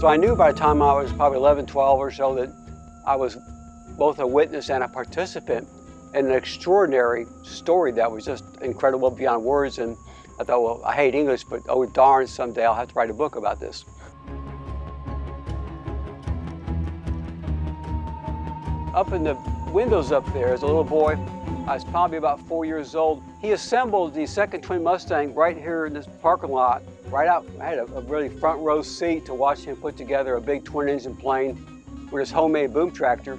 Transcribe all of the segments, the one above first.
I knew by the time I was probably 11, 12 or so that I was both a witness and a participant in an extraordinary story that was just incredible beyond words. And I thought, well, I hate English, but oh darn, someday I'll have to write a book about this. Up in the windows up there is a little boy. I was probably about 4 years old. He assembled the second twin Mustang right here in this parking lot, right out. I had a really front row seat to watch him put together a big twin engine plane with his homemade boom tractor.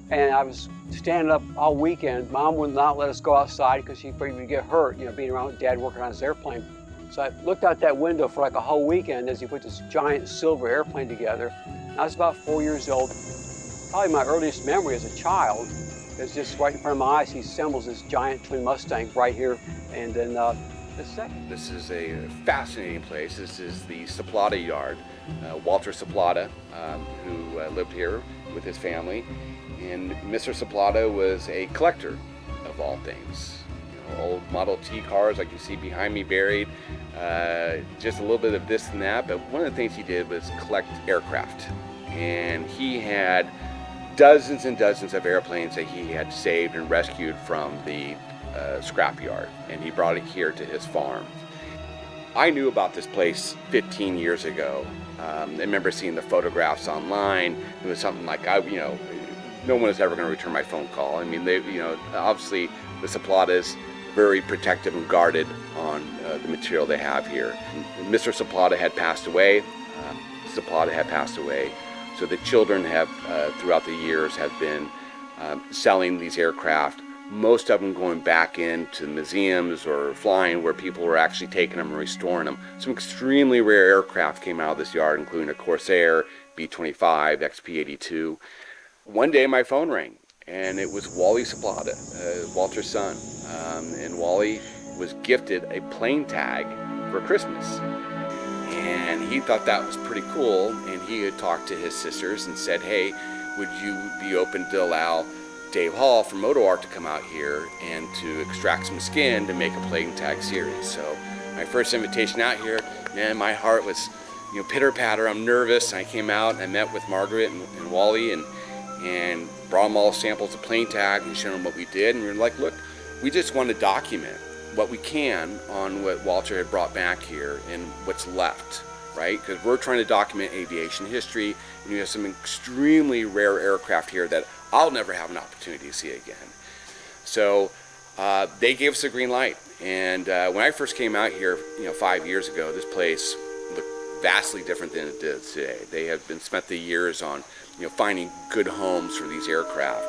And I was standing up all weekend. Mom would not let us go outside because she figured we'd get hurt, you know, being around with Dad working on his airplane. So I looked out that window for like a whole weekend as he put this giant silver airplane together. I was about 4 years old. Probably my earliest memory as a child is just right in front of my eyes. He assembles this giant twin Mustang right here. And then This is a fascinating place. This is the Soplata yard. Walter Soplata, who lived here with his family. And Mr. Soplata was a collector of all things. You know, old Model T cars like you see behind me buried. Just a little bit of this and that. But one of the things he did was collect aircraft. And he had dozens and dozens of airplanes that he had saved and rescued from the scrapyard, and he brought it here to his farm. I knew about this place 15 years ago. I remember seeing the photographs online. It was something like, no one is ever going to return my phone call. I mean, obviously the Soplatas very protective and guarded on the material they have here. Mr. Soplata had passed away. Soplata had passed away. So the children have, throughout the years, have been selling these aircraft, most of them going back into museums or flying where people were actually taking them and restoring them. Some extremely rare aircraft came out of this yard, including a Corsair, B-25, XP-82. One day my phone rang, and it was Wally Soplata, Walter's son. And Wally was gifted a plane tag for Christmas. And he thought that was pretty cool, and he had talked to his sisters and said, hey, would you be open to allow Dave Hall from MotoArt to come out here and to extract some skin to make a plane tag series. So my first invitation out here, man, my heart was, pitter patter. I'm nervous. I came out and I met with Margaret and Wally and brought them all samples of plane tag and showed them what we did. And we were like, look, we just want to document what we can on what Walter had brought back here and what's left, right? Because we're trying to document aviation history, and you have some extremely rare aircraft here that I'll never have an opportunity to see again. So they gave us a green light. And when I first came out here, 5 years ago, this place looked vastly different than it did today. They have been spent the years on, finding good homes for these aircraft.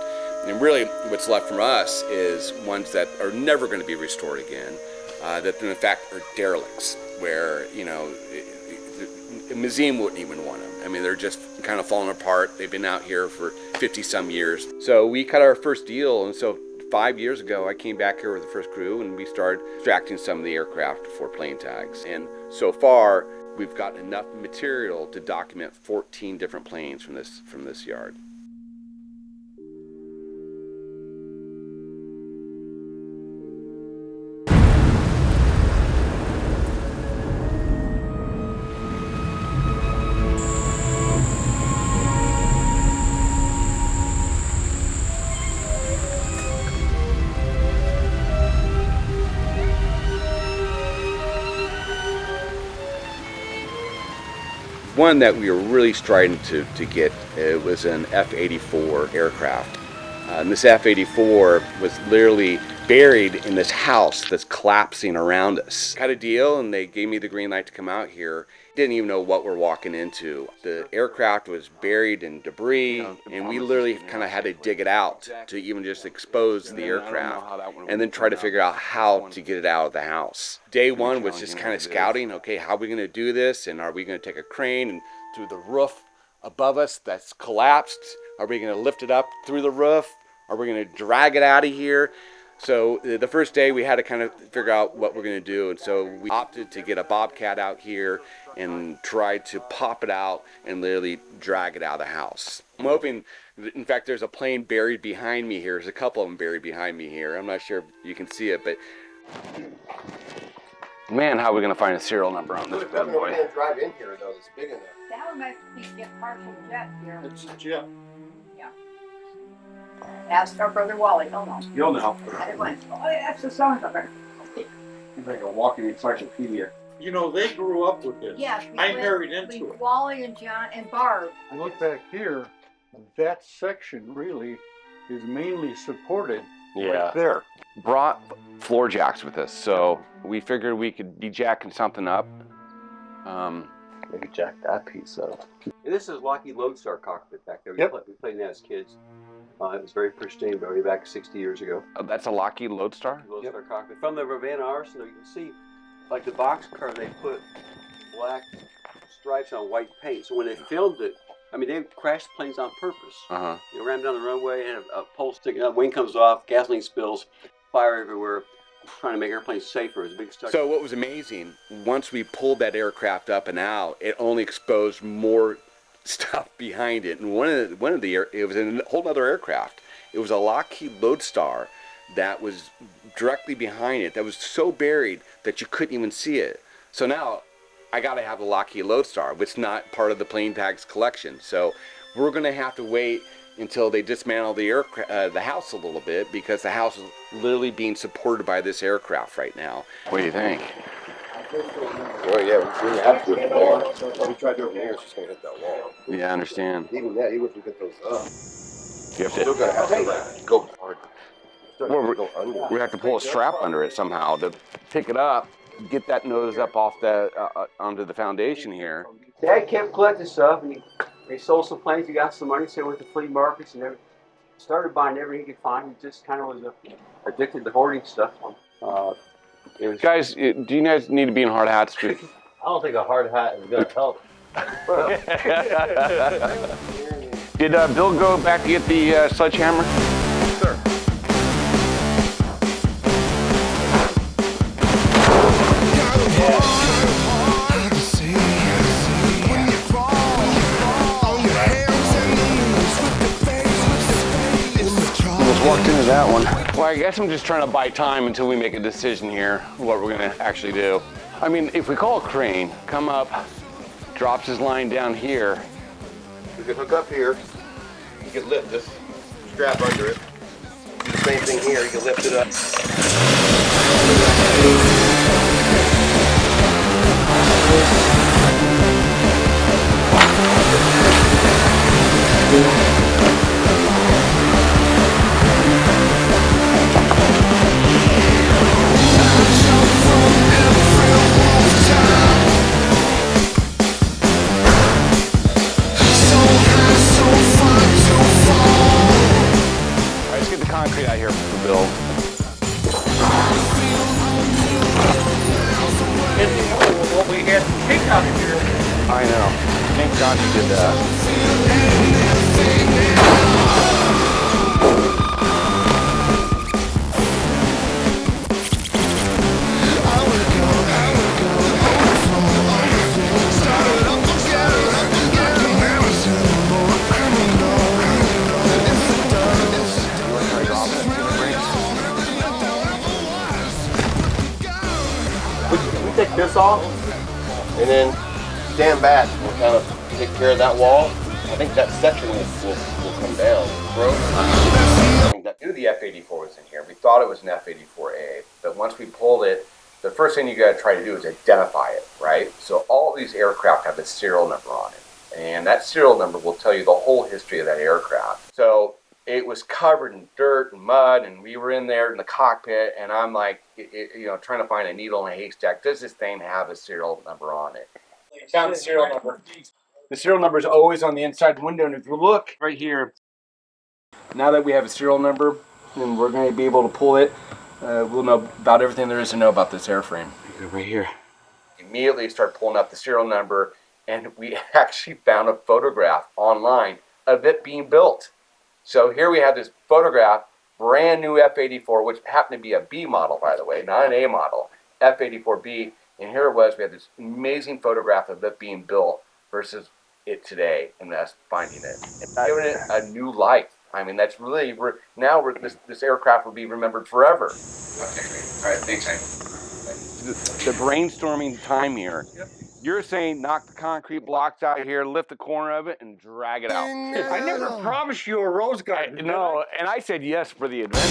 And really, what's left from us is ones that are never going to be restored again, that in fact are derelicts, where a museum wouldn't even want them. I mean, they're just kind of falling apart. They've been out here for 50-some years. So we cut our first deal, and so 5 years ago, I came back here with the first crew, and we started extracting some of the aircraft for plane tags. And so far, we've gotten enough material to document 14 different planes from this yard. One that we were really striving to get, it was an F-84 aircraft. And this F-84 was literally buried in this house that's collapsing around us. Cut a deal, and they gave me the green light to come out here. Didn't even know what we're walking into. The aircraft was buried in debris, and we literally kind of had to dig it out to even just expose the aircraft, and then try to figure out how to get it out of the house. Day one was just kind of scouting, okay, how are we going to do this, and are we going to take a crane and through the roof above us that's collapsed? Are we going to lift it up through the roof? Are we going to drag it out of here? So the first day we had to kind of figure out what we're going to do, and so we opted to get a bobcat out here and try to pop it out and literally drag it out of the house. I'm hoping, in fact, there's a plane buried behind me here. There's a couple of them buried behind me here. I'm not sure if you can see it, but Man, how are we going to find a serial number on this bad boy? We're going to drive in here, though. It's big enough. That one might be a partial jet here. It's a jet. Yeah. Ask our brother Wally. He'll know. You'll know. I didn't want. Oh, yeah, that's the song number. You're like a walking encyclopedia. You know, they grew up with this. Yes. I married into it. Wally and John and Barb. Look back here, that section really is mainly supported right there. Brought floor jacks with us, so we figured we could be jacking something up. Maybe jack that piece up. And this is Lockheed Lodestar cockpit back there. Yep. We played that as kids. It was very pristine, but way back 60 years ago. That's a Lockheed Lodestar? Lodestar cockpit. From the Ravenna Arsenal, you can see, like the boxcar, they put black stripes on white paint. So when they filmed it, I mean, they crashed planes on purpose. Uh-huh. They ran down the runway, and a pole sticking up, wing comes off, gasoline spills, fire everywhere, trying to make airplanes safer. It was a big stuff. So what was amazing, once we pulled that aircraft up and out, it only exposed more stuff behind it. And it was a whole other aircraft. It was a Lockheed Lodestar that was directly behind it, that was so buried that you couldn't even see it. So now I got to have a Lockheed Lodestar, which is not part of the PlaneTags collection. So we're going to have to wait until they dismantle the house a little bit, because the house is literally being supported by this aircraft right now. What do you think? Oh, yeah, we have to do it there. We tried to do it here, it's just going to hit that wall. Yeah, I understand. Even that, even if we get those up, You have still to, going to have to go hard. Go under. we have to pull a strap under it somehow to pick it up, get that nose up off the onto the foundation here. Dad kept collecting stuff, and he sold some planes. He got some money, so he went to flea markets and started buying everything he could find. He just kind of was addicted to hoarding stuff. Guys, do you guys need to be in hard hats? I don't think a hard hat is going to help. Did Bill go back to get the sledgehammer? Sir. Walked into that one. Well, I guess I'm just trying to buy time until we make a decision here, what we're gonna actually do. I mean, if we call a crane, come up, drops his line down here. We could hook up here. You could lift this strap under it. Do the same thing here. You can lift it up. Let's get the concrete out here for Bill. What we had to take out of here. I know. Thank God you did that. We take this off, and then stand back. We'll kind of take care of that wall. I think that section will come down. I knew the F-84 was in here. We thought it was an F-84A, but once we pulled it, the first thing you got to try to do is identify it, right? So all these aircraft have a serial number on it, and that serial number will tell you the whole history of that aircraft. So it was covered in dirt and mud, and we were in there in the cockpit, and I'm like, trying to find a needle in a haystack. Does this thing have a serial number on it? Found the serial number. The serial number is always on the inside window, and if you look right here, now that we have a serial number, and we're going to be able to pull it, we'll know about everything there is to know about this airframe. Right here. Immediately start pulling up the serial number, and we actually found a photograph online of it being built. So here we have this photograph, brand new F-84, which happened to be a B model, by the way, not an A model, F-84B. And here it was, we had this amazing photograph of it being built versus it today, and us finding it. And giving it a new life. I mean, that's really, this aircraft will be remembered forever. Okay, great. All right, thanks, Hank. the brainstorming time here. Yep. You're saying knock the concrete blocks out here, lift the corner of it, and drag it out. I never promised you a rose garden. No, and I said yes for the adventure.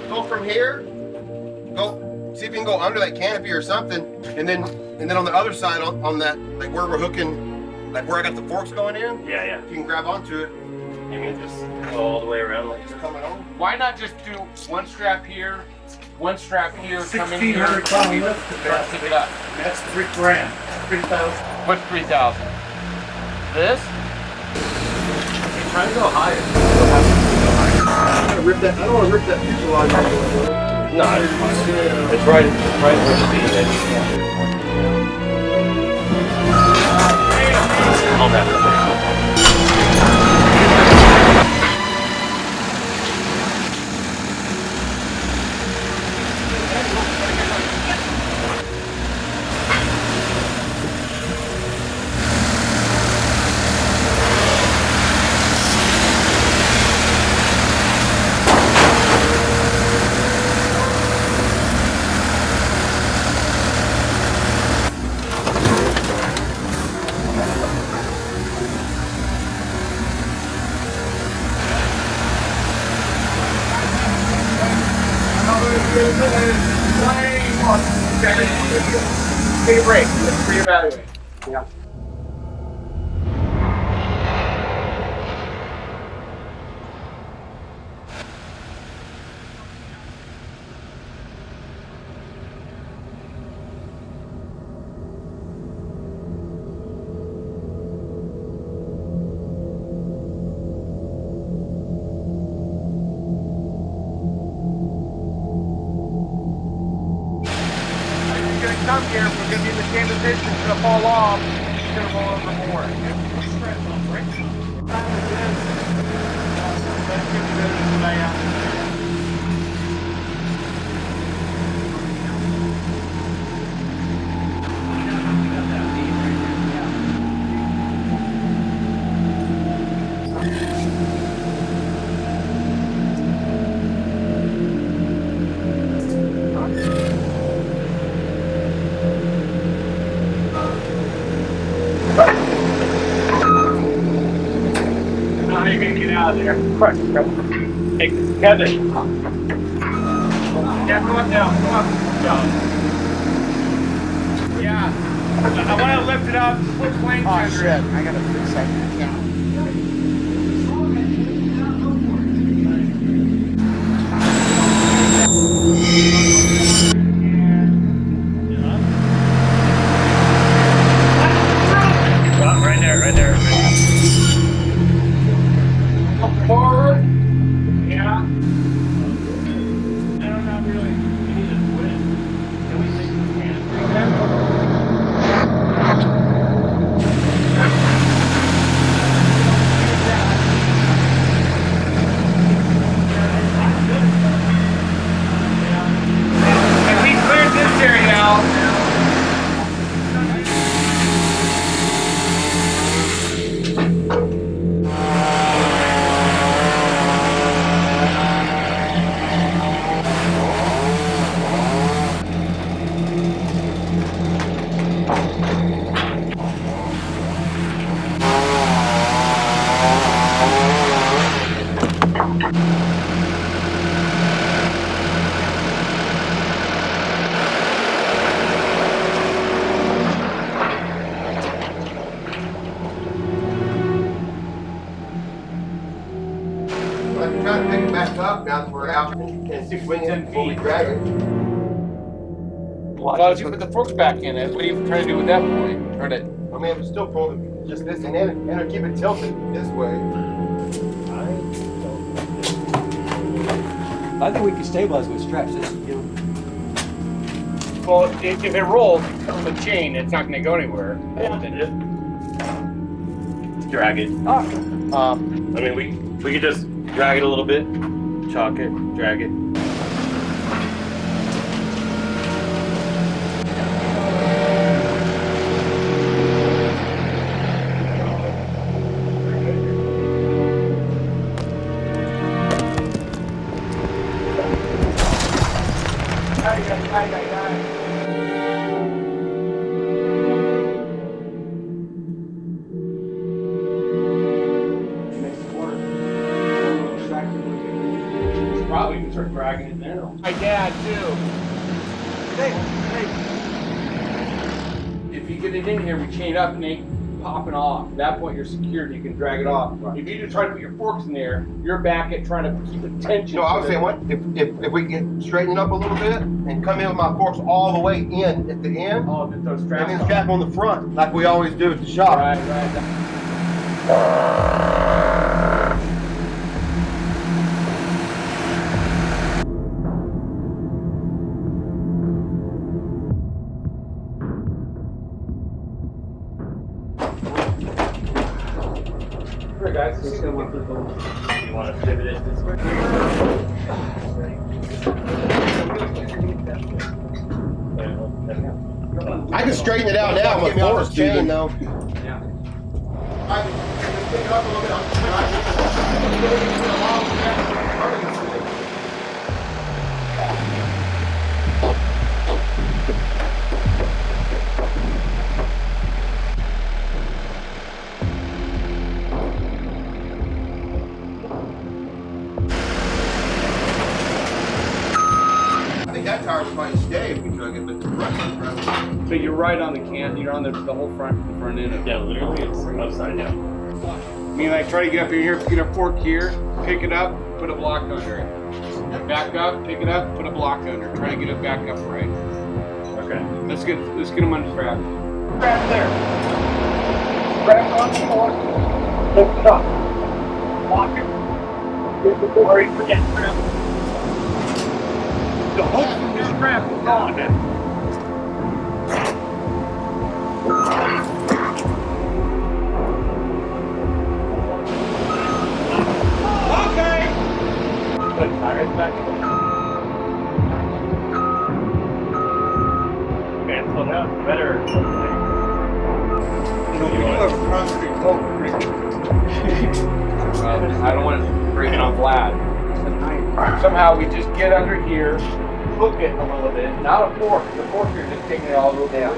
Go from here, go see if you can go under that canopy or something, and then on the other side on that, like where we're hooking, like where I got the forks going in. Yeah. If you can grab onto it. You mean just go all the way around like It's coming on. Why not just do one strap here, come in here, 1,600 pound lift capacity. pick it up? That's $3 grand. 3,000. What's 3,000? This? trying to go higher. I don't want to rip that fuselage off. No, it's right where the beam is. I'll have to. Take a break. Let's reevaluate. Yeah. Come here, we're going to be in the same position, it's going to fall off, it's going to roll over more. How are you going to get out of there? Quick, hey, Kevin. Yeah, come on down. Come on. Down. Yeah. I want to lift it up, put planes under shit. it. I gotta fix that. Right there, right there. Forward. Yeah. I don't know really. We need to twist. Can we take the can? And we cleared this area out. I'm trying to pick it back up now that we're out and swing it before we drag it. Well, if you put the forks back in it, what are you trying to do with that point? Turn it. I mean, I'm still pulling just this and I keep it tilted this way. I think we can stabilize with straps. This, you know. Well, if it rolls from the chain, it's not going to go anywhere. Drag it. Ah. I mean, we could just drag it a little bit, chalk it, drag it. Probably can start dragging it now. My dad too. If you get it in here, we chain it up and it ain't popping off. At that point, you're secured. You can drag it off. Right. If you just try to put your forks in there, you're back at trying to keep the tension. No, I was saying, what if we get straighten it up a little bit and come in with my forks all the way in at the end, Oh, those straps. and then strap on the front like we always do at the shop. Right. Alright guys, you want to pivot it this way? I can straighten it out now with force chain though. Yeah. I can just pick it up a little bit. I think that tire would probably stay if we drug it, but the front. So you're right on the can, you're on the whole front end of it. Yeah, literally it's upside down. I mean, like, try to get up in here, get a fork here, pick it up, put a block under it. Back up, pick it up, put a block under. Try to get it back upright. Okay. Let's get them unstrapped. Strap there. Strap on the fork. Lift it up. Lock it. Hurry, forget strap. The hook from the strap is gone. Put tires back. Okay, slow down. Better. You have a concrete I don't want to break it on flat. Somehow we just get under here, hook it a little bit. Not a fork. The fork you're just taking it all the way down.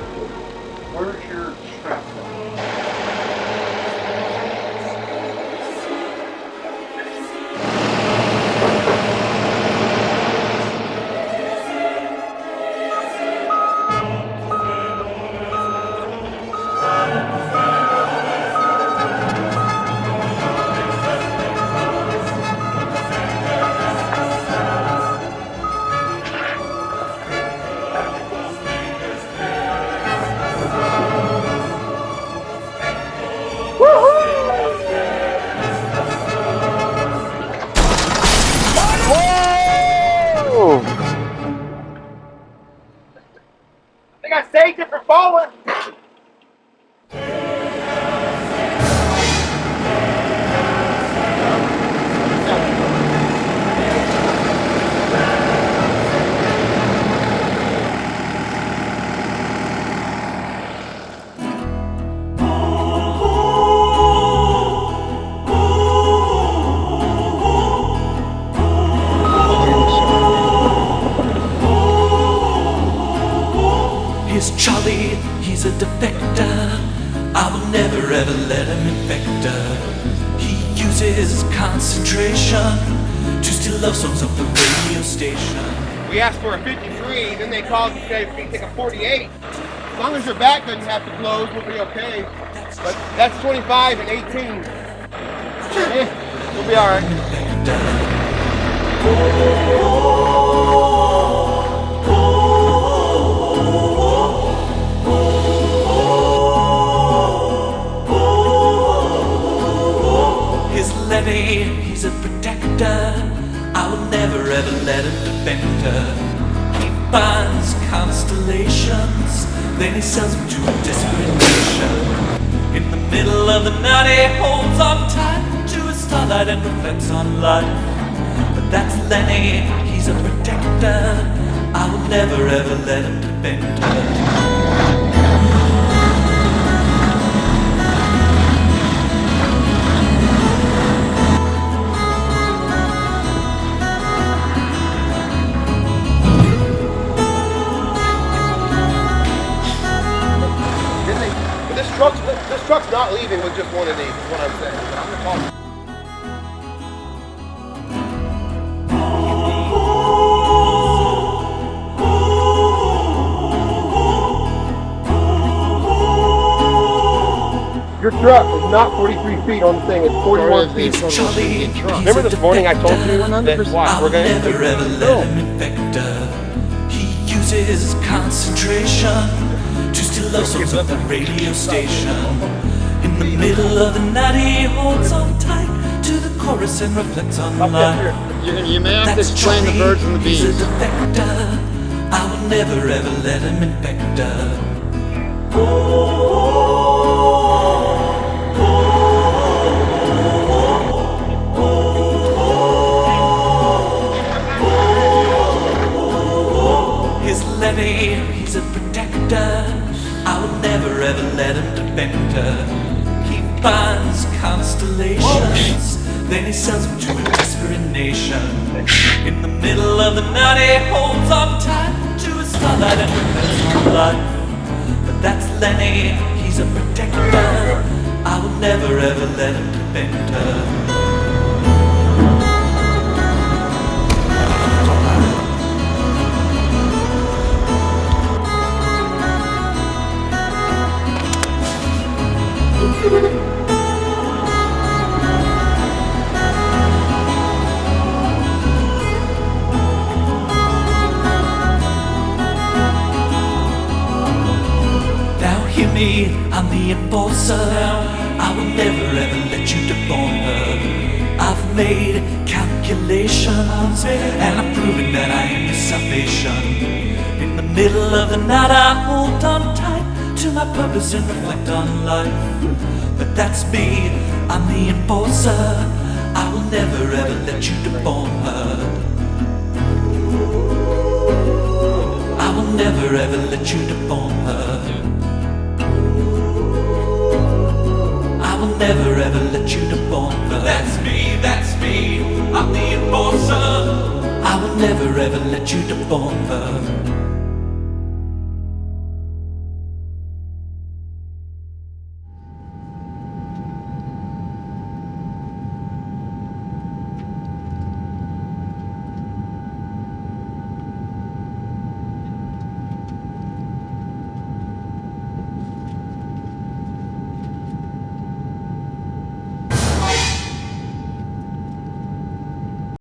Where's your strap? got saved it for falling. Here's Charlie, he's a defector. I will never ever let him infect her. He uses concentration to steal love songs off the radio station. We asked for a 53, then they called and said we can take a 48. As long as your back doesn't have to close, we'll be okay. But that's 25 and 18. We'll be all right. He's a protector. I will never ever let him defend her. He finds constellations, then he sells them to a desperate nation. In the middle of the night he holds on tight to a starlight and reflects on life. But that's Lenny, he's a protector. I will never ever let him defend her. This truck's not leaving with just one of these, is what I'm saying. But I'm gonna call it. Your truck is not 43 feet on the thing, it's 41 feet on the truck. Remember this morning I told you that watch, we're going to never ever let him infect her. He uses concentration to steal love songs off the radio station. In the middle of the night he holds on tight to the chorus and reflects on life. You may have to explain the birds and the bees. He's a defector. I will never ever let him infect her. Here's Lenny, he's a protector. I will never ever let him defend her. He finds constellations, then he sells them to a desperate nation. In the middle of the night he holds on tight to a starlight and reflects on life. But that's Lenny, he's a protector. I will never ever let him defend her. Now hear me, I'm the enforcer. I will never ever let you deform her. I've made calculations and I've proven that I am your salvation. In the middle of the night I hold on tight to my purpose and reflect on life. But that's me, I'm the enforcer. I will never ever let you deform her. I will never ever let you deform her. I will never ever let you deform her. That's me, I'm the enforcer. I will never ever let you deform her.